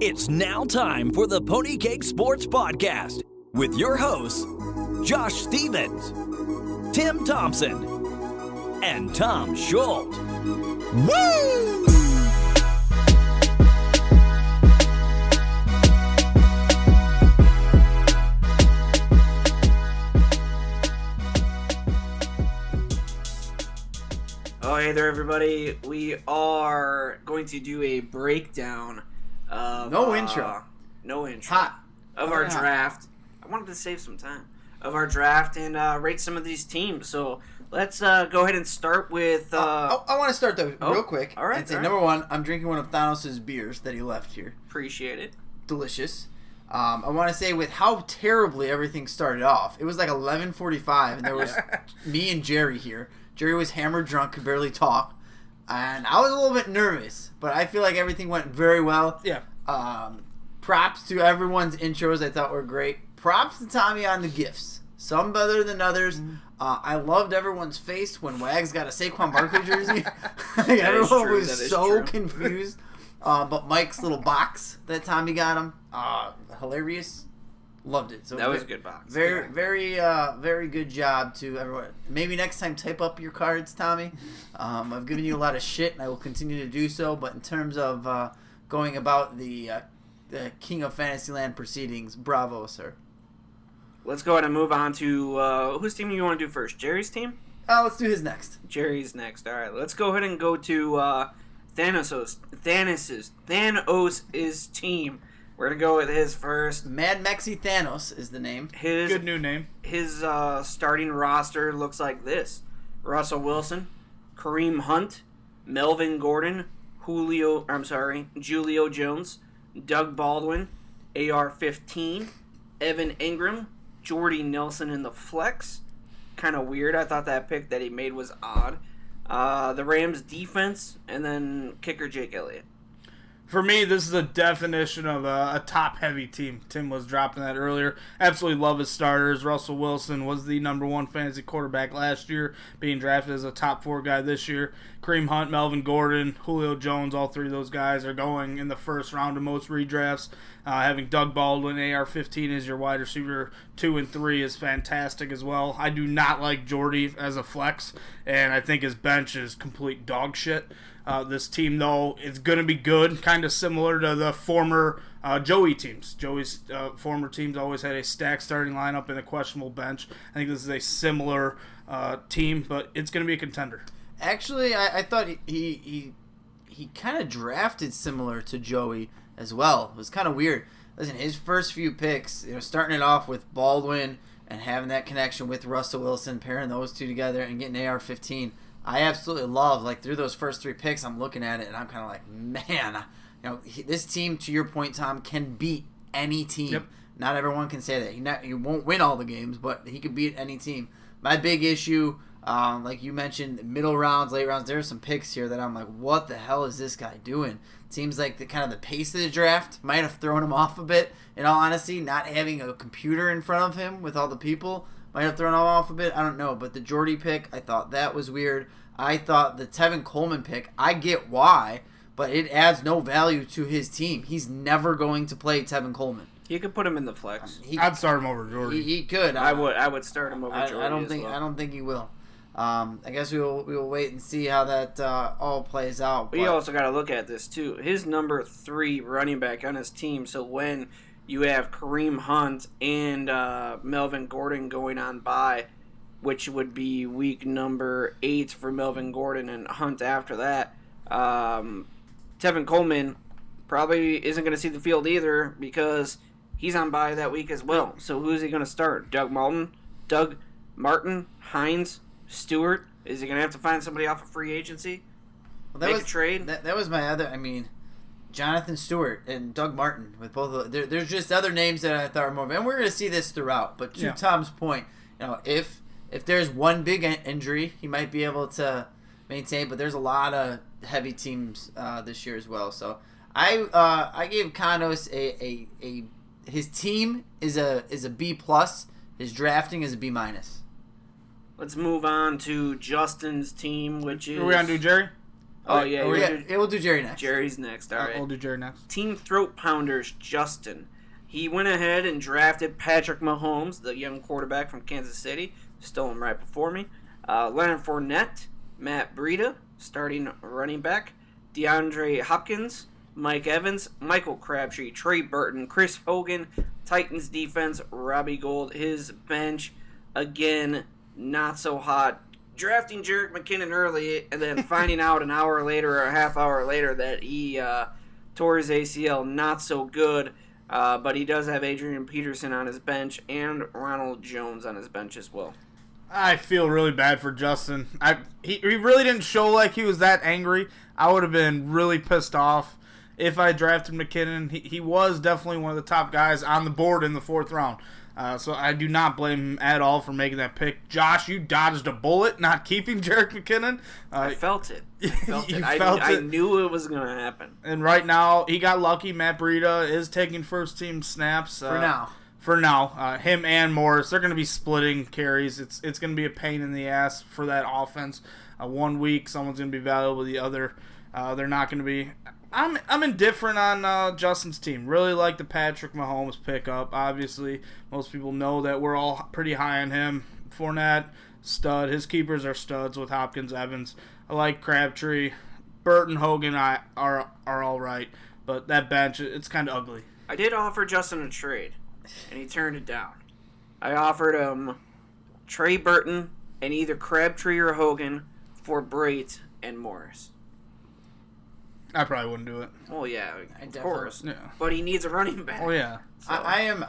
It's now time for the Pony Cake Sports Podcast with your hosts, Josh Stevens, Tim Thompson, and Tom Schultz. Woo! Oh, hey there, everybody. We are going to do a breakdown of... No intro. Hot. Of our draft. I wanted to save some time. Of our draft and rate some of these teams. So let's go ahead and start with... I want to start, though, real quick. All right. And say, number one, I'm drinking one of Thanos' beers that he left here. Appreciate it. Delicious. I want to say with how terribly everything started off. It was like 11:45, and there was me and Jerry here. Jerry was hammered drunk, could barely talk, and I was a little bit nervous, but I feel like everything went very well. Yeah. Props to everyone's intros. I thought were great. Props to Tommy on the gifts. Some better than others. I loved everyone's face when Wags got a Saquon Barkley jersey. Everyone was so confused. But Mike's little box that Tommy got him, hilarious. Loved it. So that was a good box. Very good job to everyone. Maybe next time type up your cards, Tommy. I've given you a lot of shit, and I will continue to do so. But in terms of going about the King of Fantasyland proceedings, bravo, sir. Let's go ahead and move on to whose team do you want to do first? Jerry's team? Let's do his next. Jerry's next. All right. Let's go ahead and go to Thanos' team. We're going to go with his first. Mad Mexi Thanos is the name. Good new name. His starting roster looks like this. Russell Wilson, Kareem Hunt, Melvin Gordon, Julio Jones, Doug Baldwin, AR-15, Evan Ingram, Jordy Nelson in the flex. Kind of weird. I thought that pick that he made was odd. The Rams defense, and then kicker Jake Elliott. For me, this is a definition of a top-heavy team. Tim was dropping that earlier. Absolutely love his starters. Russell Wilson was the number one fantasy quarterback last year, being drafted as a top 4 guy this year. Kareem Hunt, Melvin Gordon, Julio Jones, all three of those guys are going in the first round of most redrafts. Having Doug Baldwin, AR-15 as your wide receiver 2 and 3 is fantastic as well. I do not like Jordy as a flex, and I think his bench is complete dog shit. This team, though, is going to be good, kind of similar to the former Joey teams. Joey's former teams always had a stacked starting lineup and a questionable bench. I think this is a similar team, but it's going to be a contender. Actually, I thought he kind of drafted similar to Joey as well. It was kind of weird. Listen, his first few picks, starting it off with Baldwin and having that connection with Russell Wilson, pairing those two together and getting AR-15. I absolutely love, through those first 3 picks, I'm looking at it, and I'm kind of like, man, this team, to your point, Tom, can beat any team. Yep. Not everyone can say that. He won't win all the games, but he can beat any team. My big issue, like you mentioned, middle rounds, late rounds, there's some picks here that I'm like, what the hell is this guy doing? Seems like the pace of the draft might have thrown him off a bit, in all honesty. Not having a computer in front of him with all the people might have thrown him off a bit. I don't know. But the Jordy pick, I thought that was weird. I thought the Tevin Coleman pick, I get why, but it adds no value to his team. He's never going to play Tevin Coleman. You could put him in the flex. I'd start him over Jordy. He could. I would start him over Jordy. I don't think he will. I guess we will wait and see how that all plays out. We also got to look at this too. His number 3 running back on his team. So when you have Kareem Hunt and Melvin Gordon going on bye, which would be week number 8 for Melvin Gordon and Hunt after that, Tevin Coleman probably isn't going to see the field either because he's on bye that week as well. So who's he going to start? Doug Martin, Hines, Stewart? Is he going to have to find somebody off of free agency? Make a trade? That was my other, Jonathan Stewart and Doug Martin with both of them. There's just other names that I thought were more, and we're going to see this throughout. But to Tom's point, if there's one big injury, he might be able to maintain. But there's a lot of heavy teams this year as well. So I gave Condos his team is a B plus. His drafting is a B minus. Let's move on to Justin's team, which is... Are we going to do Jerry? Oh, yeah. We'll do Jerry next. Jerry's next. All right. We'll do Jerry next. Team Throat Pounders, Justin. He went ahead and drafted Patrick Mahomes, the young quarterback from Kansas City. Stole him right before me. Leonard Fournette, Matt Breida, starting running back. DeAndre Hopkins, Mike Evans, Michael Crabtree, Trey Burton, Chris Hogan, Titans defense, Robbie Gould. His bench, again, not so hot. Drafting Jerick McKinnon early and then finding out an hour later or a half hour later that he tore his ACL, not so good. But he does have Adrian Peterson on his bench and Ronald Jones on his bench as well. I feel really bad for Justin. He really didn't show like he was that angry. I would have been really pissed off if I drafted McKinnon. He was definitely one of the top guys on the board in the 4th round. So I do not blame him at all for making that pick. Josh, you dodged a bullet not keeping Jerick McKinnon. I felt it. I knew it was going to happen. And right now, he got lucky. Matt Breida is taking first-team snaps. For now. Him and Morris, they're going to be splitting carries. It's going to be a pain in the ass for that offense. 1 week, someone's going to be valuable. The other, they're not going to be. I'm indifferent on Justin's team. Really like the Patrick Mahomes pickup. Obviously, most people know that we're all pretty high on him. Fournette, stud. His keepers are studs with Hopkins, Evans. I like Crabtree. Burton, Hogan are all right. But that bench, it's kind of ugly. I did offer Justin a trade, and he turned it down. I offered him Trey Burton and either Crabtree or Hogan for Brait and Morris. I probably wouldn't do it. Oh yeah, of course. Yeah. But he needs a running back. Oh yeah. So. I'm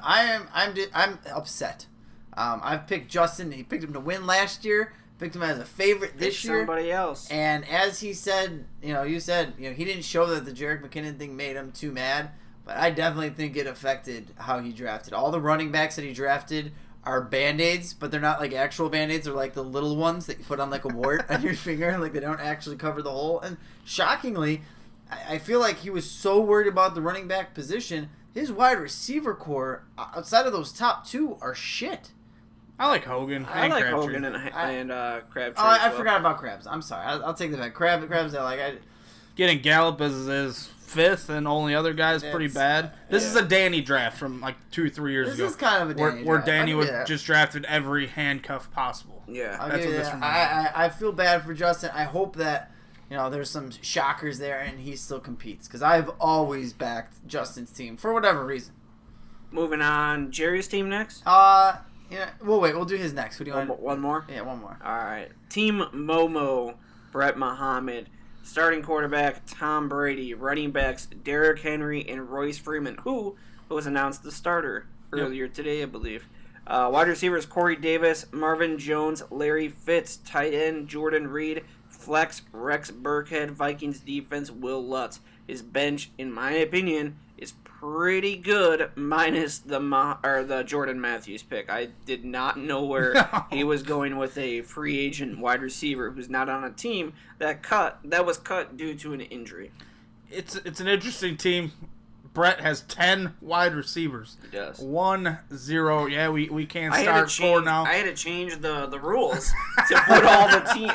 upset. I've picked Justin. He picked him to win last year. Picked him as a favorite this year. Somebody else. And as he said, you said he didn't show that the Jerick McKinnon thing made him too mad. But I definitely think it affected how he drafted. All the running backs that he drafted are Band-Aids, but they're not like actual Band-Aids. They're like the little ones that you put on like a wart on your finger. Like they don't actually cover the hole. And shockingly, I feel like he was so worried about the running back position. His wide receiver core, outside of those top 2, are shit. I like Hogan. I like Crabtree. Hogan and Crabtree. Oh, I forgot about Krabs. I'm sorry. I'll take that back. Krabs, Getting Gallup as his 5th and only other guys pretty bad. This is a Danny draft from like 2 or 3 years ago. This is kind of a Danny where draft. Danny would just drafted every handcuff possible. Yeah, that's what this reminds me. I feel bad for Justin. I hope that there's some shockers there and he still competes because I've always backed Justin's team for whatever reason. Moving on, Jerry's team next. We'll wait. We'll do his next. Who do you want? One more. Yeah, one more. All right, Team Momo, Brett Muhammad. Starting quarterback, Tom Brady. Running backs, Derrick Henry and Royce Freeman, who was announced the starter earlier today, I believe. Wide receivers, Corey Davis, Marvin Jones, Larry Fitz. Tight end, Jordan Reed. Flex, Rex Burkhead. Vikings defense, Will Lutz. His bench, in my opinion, is pretty good, minus the Jordan Matthews pick. I did not know where he was going with a free agent wide receiver who's not on a team that was cut due to an injury. It's an interesting team. Brett has 10 wide receivers. He does. 1-0. Yeah, we can't start 4 now. I had to change the rules to put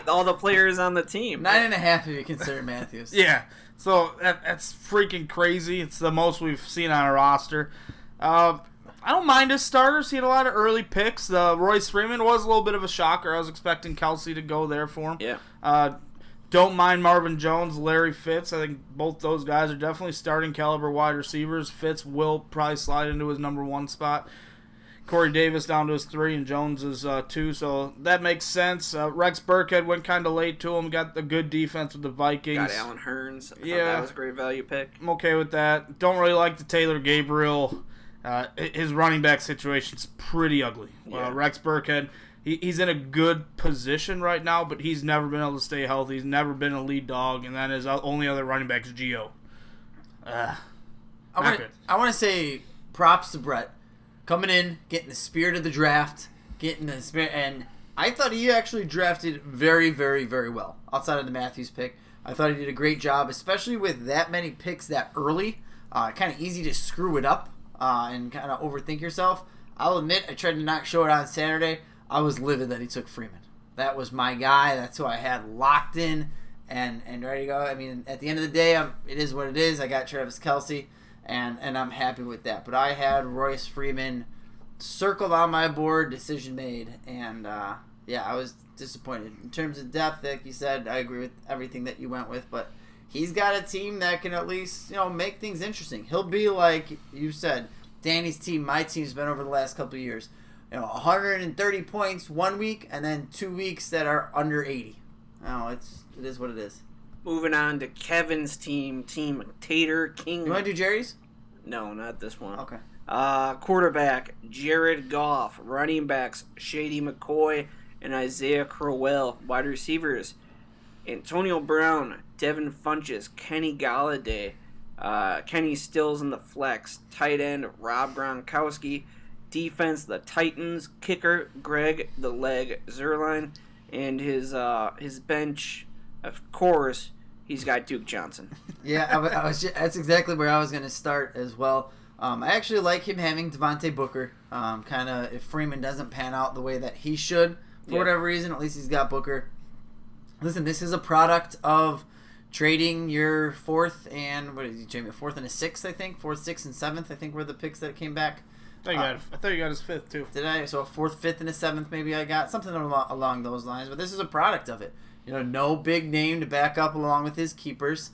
all the players on the team. 9.5 if you consider Matthews. Yeah. So that's freaking crazy. It's the most we've seen on a roster. I don't mind his starters. He had a lot of early picks. Royce Freeman was a little bit of a shocker. I was expecting Kelsey to go there for him. Yeah. Don't mind Marvin Jones, Larry Fitz. I think both those guys are definitely starting caliber wide receivers. Fitz will probably slide into his number 1 spot. Corey Davis down to his 3 and Jones is 2, so that makes sense. Rex Burkhead went kind of late to him. Got a good defense with the Vikings. Got Allen Hurns. I thought that was a great value pick. I'm okay with that. Don't really like the Taylor Gabriel. His running back situation's pretty ugly. Yeah. Rex Burkhead, he's in a good position right now, but he's never been able to stay healthy. He's never been a lead dog, and then his only other running back is Gio. I want to say props to Brett. Coming in, getting the spirit of the draft, and I thought he actually drafted very, very, very well. Outside of the Matthews pick, I thought he did a great job, especially with that many picks that early. Kind of easy to screw it up and kind of overthink yourself. I'll admit, I tried to not show it on Saturday. I was livid that he took Freeman. That was my guy. That's who I had locked in, and ready to go. I mean, at the end of the day, it is what it is. I got Travis Kelce, and I'm happy with that. But I had Royce Freeman circled on my board, decision made, and I was disappointed. In terms of depth, like you said, I agree with everything that you went with, but he's got a team that can at least, make things interesting. He'll be like you said, Danny's team, my team's been over the last couple of years. 130 points 1 week, and then 2 weeks that are under 80. It is what it is. Moving on to Kevin's team Tater King. You want to do Jerry's? No, not this one. Okay. Quarterback, Jared Goff. Running backs, Shady McCoy and Isaiah Crowell. Wide receivers, Antonio Brown, Devin Funchess, Kenny Galladay, Kenny Stills in the flex. Tight end, Rob Gronkowski. Defense, the Titans. Kicker, Greg the Leg Zuerlein. And his bench, of course, he's got Duke Johnson. Yeah, that's exactly where I was going to start as well. I actually like him having Devontae Booker. Kind of, if Freeman doesn't pan out the way that he should, for whatever reason, at least he's got Booker. Listen, this is a product of trading your fourth and, fourth and a sixth, I think. Fourth, sixth, and seventh, I think, were the picks that came back. I thought you got his fifth, too. Did I? So a fourth, fifth, and a seventh maybe I got. Something along those lines. But this is a product of it. No big name to back up along with his keepers.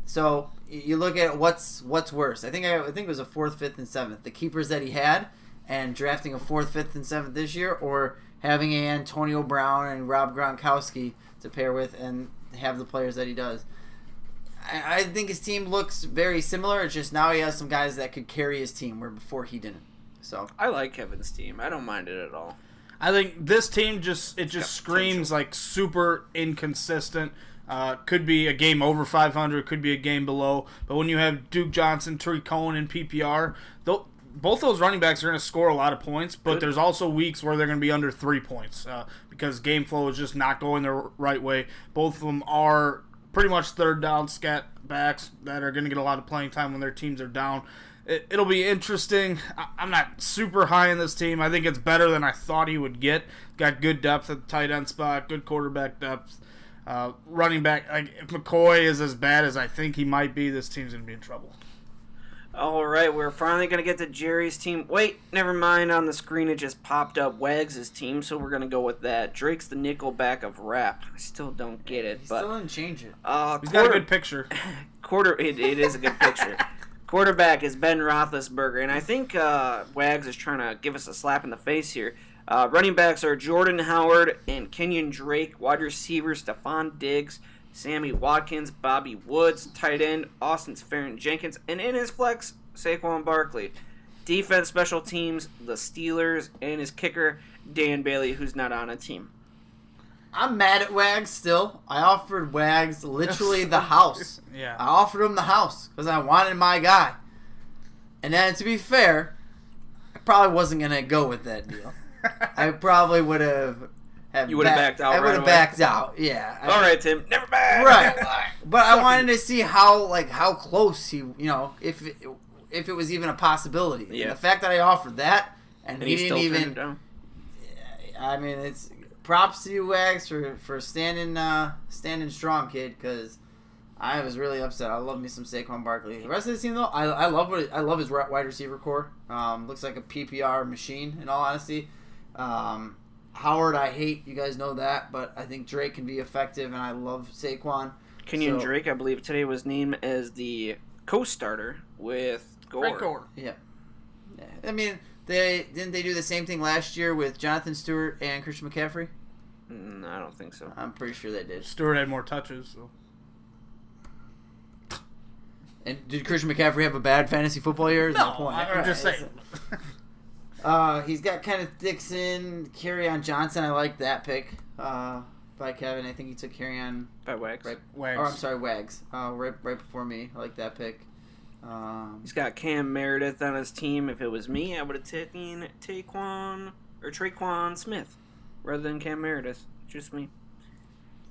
So you look at what's worse. I think it was a fourth, fifth, and seventh. The keepers that he had, and drafting a fourth, fifth, and seventh this year, or having Antonio Brown and Rob Gronkowski to pair with and have the players that he does. I think his team looks very similar. It's just now he has some guys that could carry his team where before he didn't. So I like Kevin's team. I don't mind it at all. I think this team just screams like super inconsistent. Could be a game over 500, could be a game below. But when you have Duke Johnson, Tariq Cohen, and PPR, both those running backs are going to score a lot of points. But there's also weeks where they're going to be under 3 points because game flow is just not going the right way. Both of them are pretty much third down scat backs that are going to get a lot of playing time when their teams are down. It'll be interesting. I'm not super high in this team. I think it's better than I thought he would get. Got good depth at the tight end spot, good quarterback depth. Running back, if McCoy is as bad as I think he might be, this team's going to be in trouble. All right, we're finally going to get to Jerry's team. Wait, never mind. On the screen, it just popped up Wags' team, so we're going to go with that. Drake's the nickelback of rap. I still don't get it. But still didn't change it. He's got a good picture. It is a good picture. Quarterback is Ben Roethlisberger, and I think Wags is trying to give us a slap in the face here. Running backs are Jordan Howard and Kenyon Drake. Wide receivers, Stephon Diggs, Sammy Watkins, Bobby Woods. Tight end, Austin Seferian-Jenkins. And in his flex, Saquon Barkley. Defense, special teams, the Steelers. And his kicker, Dan Bailey, who's not on a team. I'm mad at Wags still. I offered Wags literally the house. Yeah. I offered him the house because I wanted my guy. And then, to be fair, I probably wasn't going to go with that deal. I probably would have... You would have backed out. I would have backed out. Yeah. All right, Tim. Never back. Right. But I wanted to see how close he, if it was even a possibility. Yeah. And the fact that I offered that and he didn't even. Turned it down. I mean, it's props to you, Wags, for standing strong, kid. Because I was really upset. I love me some Saquon Barkley. The rest of the team, though, I love his wide receiver core. Looks like a PPR machine. In all honesty. Howard, I hate. You guys know that, but I think Drake can be effective, and I love Saquon. Kenyon Drake, I believe today was named as the co-starter with Gore. Frank Gore. Yeah. I mean, didn't they do the same thing last year with Jonathan Stewart and Christian McCaffrey? I don't think so. I'm pretty sure they did. Stewart had more touches. So. And did Christian McCaffrey have a bad fantasy football year? Is that the point? I'm just saying. He's got Kenneth Dixon, Kerryon Johnson. I like that pick by Kevin. I think he took Kerryon by Wags. Wags. Oh, I'm sorry, Wags. Right before me. I like that pick. He's got Cam Meredith on his team. If it was me, I would have taken Traquan Smith rather than Cam Meredith. Just me.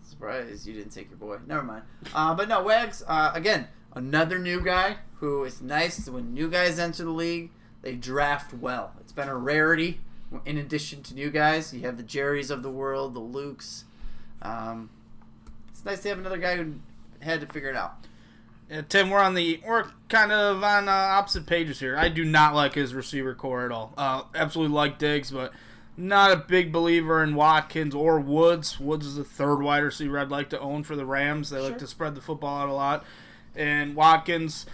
Surprised you didn't take your boy. Never mind. But no, Wags. Again, another new guy who is nice when new guys enter the league. They draft well. It's been a rarity. In addition to new guys, you have the Jerrys of the world, the Lukes. it's nice to have another guy who had to figure it out. Tim, we're kind of on opposite pages here. I do not like his receiver core at all. Absolutely like Diggs, but not a big believer in Watkins or Woods. Woods is the third wide receiver I'd like to own for the Rams. They like to spread the football out a lot. And Watkins,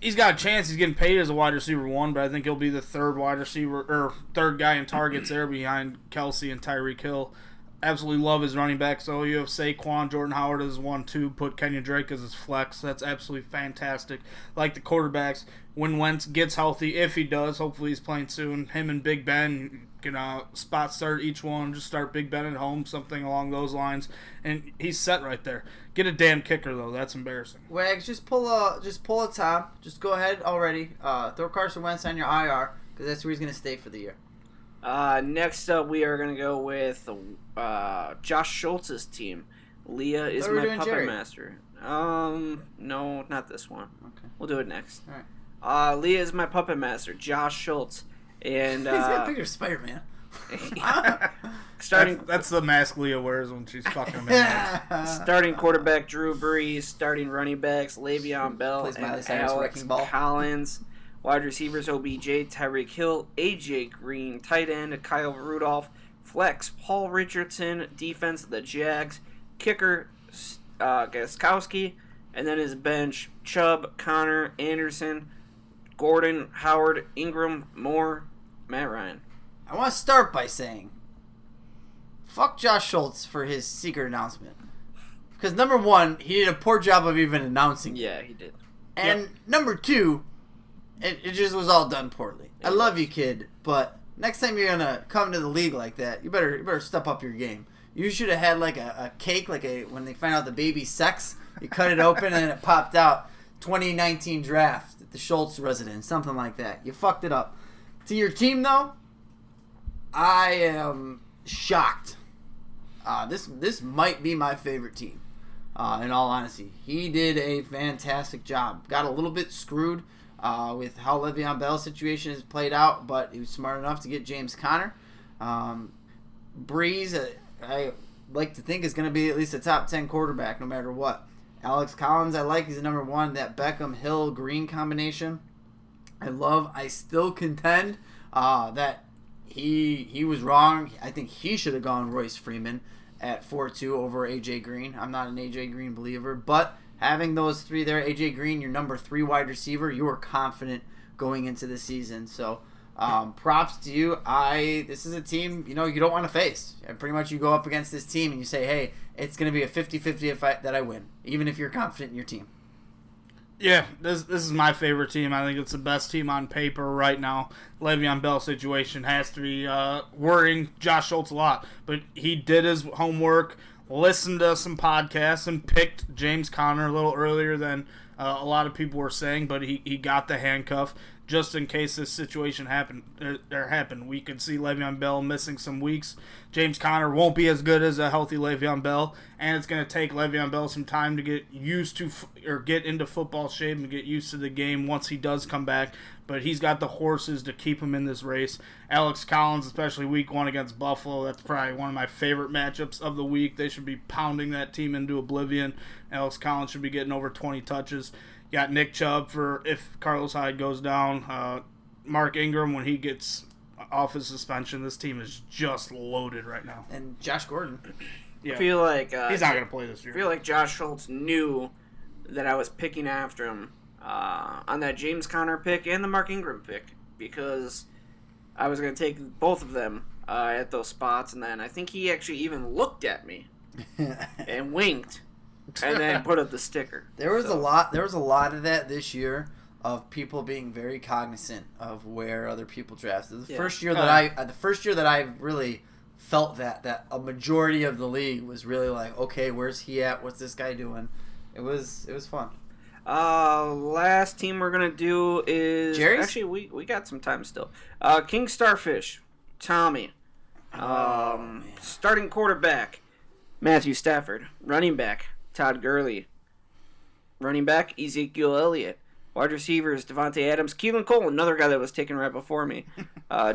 he's got a chance. He's getting paid as a wide receiver 1, but I think he'll be the third wide receiver or third guy in targets there behind Kelsey and Tyreek Hill. Absolutely love his running back. So you have Saquon, Jordan Howard as 1-2, put Kenyon Drake as his flex. That's absolutely fantastic. Like the quarterbacks, when Wentz gets healthy, if he does, hopefully he's playing soon, him and Big Ben can spot start each one, just start Big Ben at home, something along those lines, and he's set right there. Get a damn kicker, though. That's embarrassing. Wags, just pull a Tom. Just go ahead already. Throw Carson Wentz on your IR, because that's where he's going to stay for the year. Next up, we are going to go with Josh Schultz's team. Leah is my puppet Jerry. master. No, not this one. Okay. We'll do it next. All right. Leah is my puppet master, Josh Schultz. And He's got bigger Spider-Man. starting That's the mask Leah wears when she's fucking him. starting quarterback Drew Brees, starting running backs Le'Veon Bell Plays Miley and Cyrus Alex wrecking ball. Collins. Wide receivers OBJ, Tyreek Hill, AJ Green, tight end Kyle Rudolph, flex Paul Richardson, defense the Jags, kicker Gostkowski, and then his bench Chubb, Connor, Anderson, Gordon, Howard, Ingram, Moore, Matt Ryan. I want to start by saying, fuck Josh Schultz for his secret announcement. Because number one, he did a poor job of even announcing it. Yeah, he did. And number two, it just was all done poorly. I love you, kid, but next time you're gonna come to the league like that, you better step up your game. You should have had like a cake, when they find out the baby's sex, you cut it open and it popped out 2019 draft at the Schultz residence, something like that. You fucked it up. To your team though, I am shocked. This might be my favorite team. In all honesty, he did a fantastic job. Got a little bit screwed with how Le'Veon Bell's situation has played out, but he was smart enough to get James Conner. Breeze, I like to think is going to be at least a top 10 quarterback no matter what. Alex Collins, I like. He's the number one. That Beckham Hill Green combination, I still contend that he was wrong. I think he should have gone Royce Freeman at 4-2 over AJ Green. I'm not an AJ Green believer, but having those three there, AJ Green, your number 3 wide receiver, you were confident going into the season. So props to you. This is a team you don't want to face. And pretty much you go up against this team and you say, hey, it's going to be a 50-50 fight that I win, even if you're confident in your team. Yeah, this is my favorite team. I think it's the best team on paper right now. Le'Veon Bell situation has to be worrying Josh Schultz a lot. But he did his homework, listened to some podcasts, and picked James Conner a little earlier than a lot of people were saying. But he got the handcuff just in case this situation happened. We could see Le'Veon Bell missing some weeks. James Conner won't be as good as a healthy Le'Veon Bell, and it's going to take Le'Veon Bell some time to get used to or get into football shape and get used to the game once he does come back. But he's got the horses to keep him in this race. Alex Collins, especially week 1 against Buffalo, that's probably one of my favorite matchups of the week. They should be pounding that team into oblivion. Alex Collins should be getting over 20 touches. You got Nick Chubb for if Carlos Hyde goes down. Mark Ingram, when he gets off his suspension, this team is just loaded right now. And Josh Gordon. Yeah. I feel like he's not going to play this year. I feel like Josh Schultz knew that I was picking after him on that James Conner pick and the Mark Ingram pick, because I was going to take both of them at those spots, and then I think he actually even looked at me and winked and then put up the sticker. There was a lot of that this year, of people being very cognizant of where other people drafted. The first year that I really felt that a majority of the league was really like, okay, where's he at? What's this guy doing? It was fun. Last team we're gonna do is Jerry's? Actually, we got some time still. King Starfish, Tommy. Starting quarterback, Matthew Stafford. Running back, Todd Gurley. Running back, Ezekiel Elliott. Wide receivers, Devontae Adams, Keelan Cole, another guy that was taken right before me.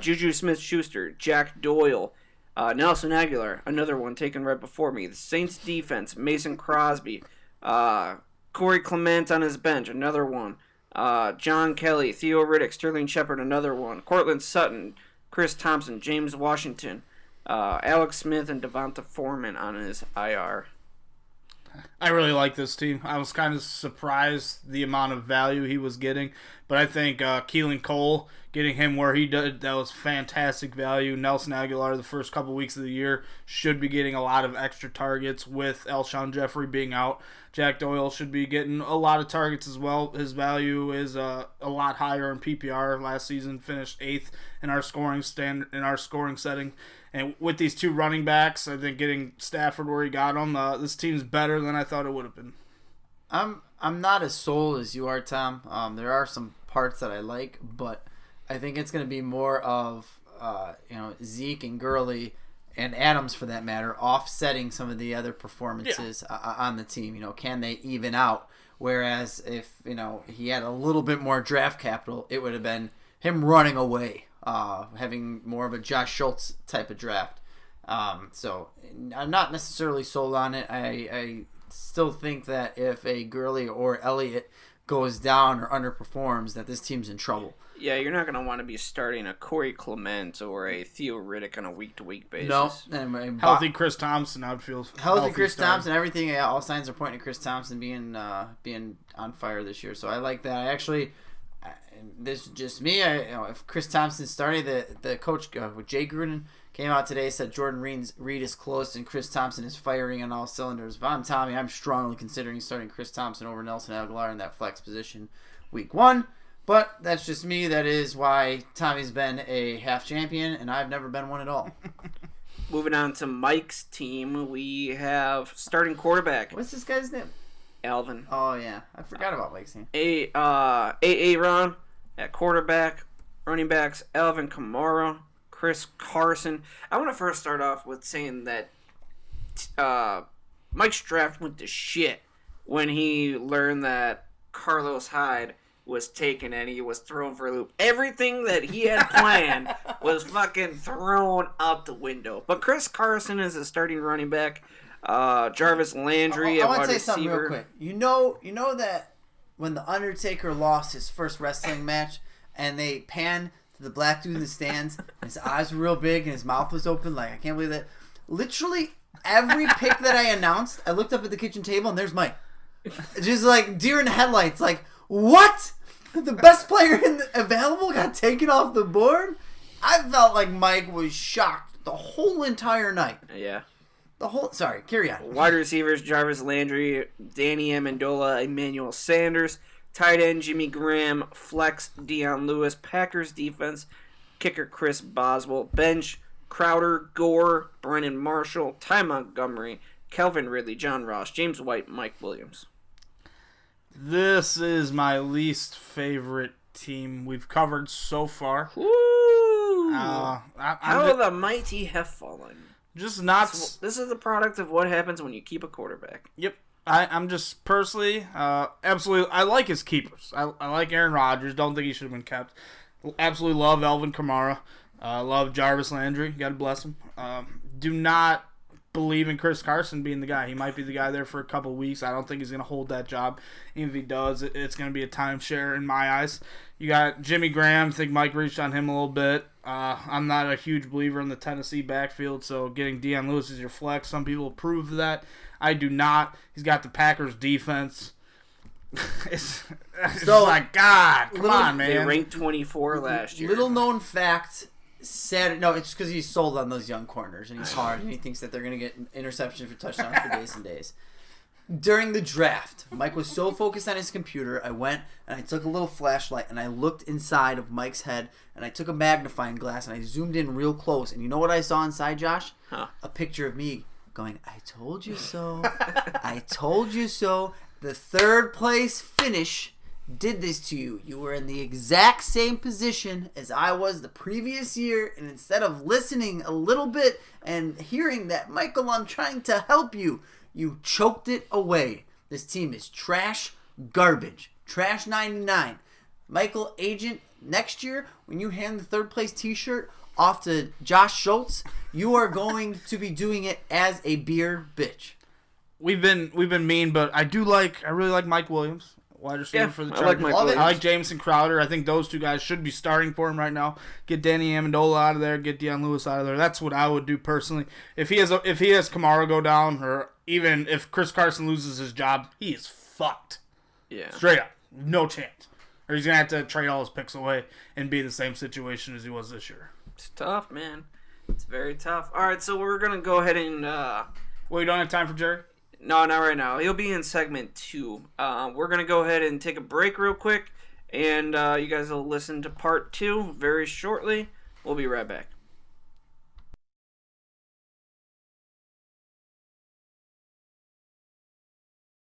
Juju Smith-Schuster, Jack Doyle, Nelson Aguilar, another one taken right before me. The Saints defense, Mason Crosby. Corey Clement on his bench, another one. John Kelly, Theo Riddick, Sterling Shepard, another one. Cortland Sutton, Chris Thompson, James Washington, Alex Smith, and Devonta Foreman on his IR. I really like this team. I was kind of surprised the amount of value he was getting, but I think Keelan Cole, getting him where he did, that was fantastic value. Nelson Aguilar, the first couple weeks of the year, should be getting a lot of extra targets with Alshon Jeffrey being out. Jack Doyle should be getting a lot of targets as well. His value is a lot higher in PPR. Last season finished 8th in our scoring setting. And with these two running backs, I think getting Stafford where he got him, this team's better than I thought it would have been. I'm not as sold as you are, Tom. There are some parts that I like, but I think it's going to be more of Zeke and Gurley and Adams, for that matter, offsetting some of the other performances on the team. Can they even out? Whereas if he had a little bit more draft capital, it would have been him running away, having more of a Josh Schultz type of draft. So I'm not necessarily sold on it. I still think that if a Gurley or Elliott goes down or underperforms, that this team's in trouble. Yeah, you're not going to want to be starting a Corey Clement or a Theo Riddick on a week-to-week basis. No. Healthy Chris Thompson, I would feel. Healthy Chris Thompson, everything. All signs are pointing to Chris Thompson being on fire this year. So I like that. I actually, this is just me. If Chris Thompson started, the coach with Jay Gruden came out today, said Jordan Reed is close and Chris Thompson is firing on all cylinders. If I'm Tommy, I'm strongly considering starting Chris Thompson over Nelson Aguilar in that flex position week 1. But that's just me. That is why Tommy's been a half champion, and I've never been one at all. Moving on to Mike's team, we have starting quarterback. What's this guy's name? Alvin. Oh, yeah. I forgot about Mike's team. Aaron at quarterback. Running backs, Alvin Kamara, Chris Carson. I want to first start off with saying that Mike's draft went to shit when he learned that Carlos Hyde was taken and he was thrown for a loop. Everything that he had planned was fucking thrown out the window. But Chris Carson is a starting running back. Jarvis Landry, I want to say something real quick. You know that when the Undertaker lost his first wrestling match and they pan to the black dude in the stands, and his eyes were real big and his mouth was open, like, I can't believe that. Literally every pick that I announced, I looked up at the kitchen table and there's Mike. Just like deer in the headlights, like, what? The best player available got taken off the board? I felt like Mike was shocked the whole entire night. Yeah. Sorry, carry on. Wide receivers, Jarvis Landry, Danny Amendola, Emmanuel Sanders. Tight end, Jimmy Graham. Flex, Deion Lewis. Packers defense, kicker Chris Boswell. Bench, Crowder, Gore, Brennan Marshall, Ty Montgomery, Calvin Ridley, John Ross, James White, Mike Williams. This is my least favorite team we've covered so far. Woo! How the mighty have fallen. Just not. This is the product of what happens when you keep a quarterback. Yep. I'm just personally, absolutely, I like his keepers. I like Aaron Rodgers. Don't think he should have been kept. Absolutely love Alvin Kamara. Love Jarvis Landry. God bless him. Do not believe in Chris Carson being the guy. He might be the guy there for a couple of weeks. I don't think he's going to hold that job. Even if he does, it's going to be a timeshare in my eyes. You got Jimmy Graham. I think Mike reached on him a little bit. I'm not a huge believer in the Tennessee backfield, so getting Deion Lewis as your flex, some people approve of that. I do not. He's got the Packers defense. it's like, God, come on, man. They ranked 24 last year. Little known fact. It's because he's sold on those young corners and he's hard and he thinks that they're going to get interceptions for touchdowns for days and days. During the draft, Mike was so focused on his computer, I went and I took a little flashlight and I looked inside of Mike's head and I took a magnifying glass and I zoomed in real close. And you know what I saw inside, Josh? Huh. A picture of me going, I told you so. I told you so. The third place finish did this to you. You were in the exact same position as I was the previous year, and instead of listening a little bit and hearing that, Michael, I'm trying to help you, you choked it away. This team is trash, garbage, trash 99. Michael, agent, next year, when you hand the third place t-shirt, off to Josh Schultz, you are going to be doing it as a beer bitch. We've been mean, but I really like Mike Williams, wide receiver for the Chargers. I like Mike Williams. I like Jameson Crowder. I think those two guys should be starting for him right now. Get Danny Amendola out of there. Get Deion Lewis out of there. That's what I would do personally. If he has Kamara go down, or even if Chris Carson loses his job, he is fucked. Yeah. Straight up, no chance. Or he's gonna have to trade all his picks away and be in the same situation as he was this year. It's tough, man. It's very tough. All right, so we're gonna go ahead and. Well, you don't have time for Jerry? No, not right now. He'll be in segment 2. We're going to go ahead and take a break real quick, and you guys will listen to part 2 very shortly. We'll be right back.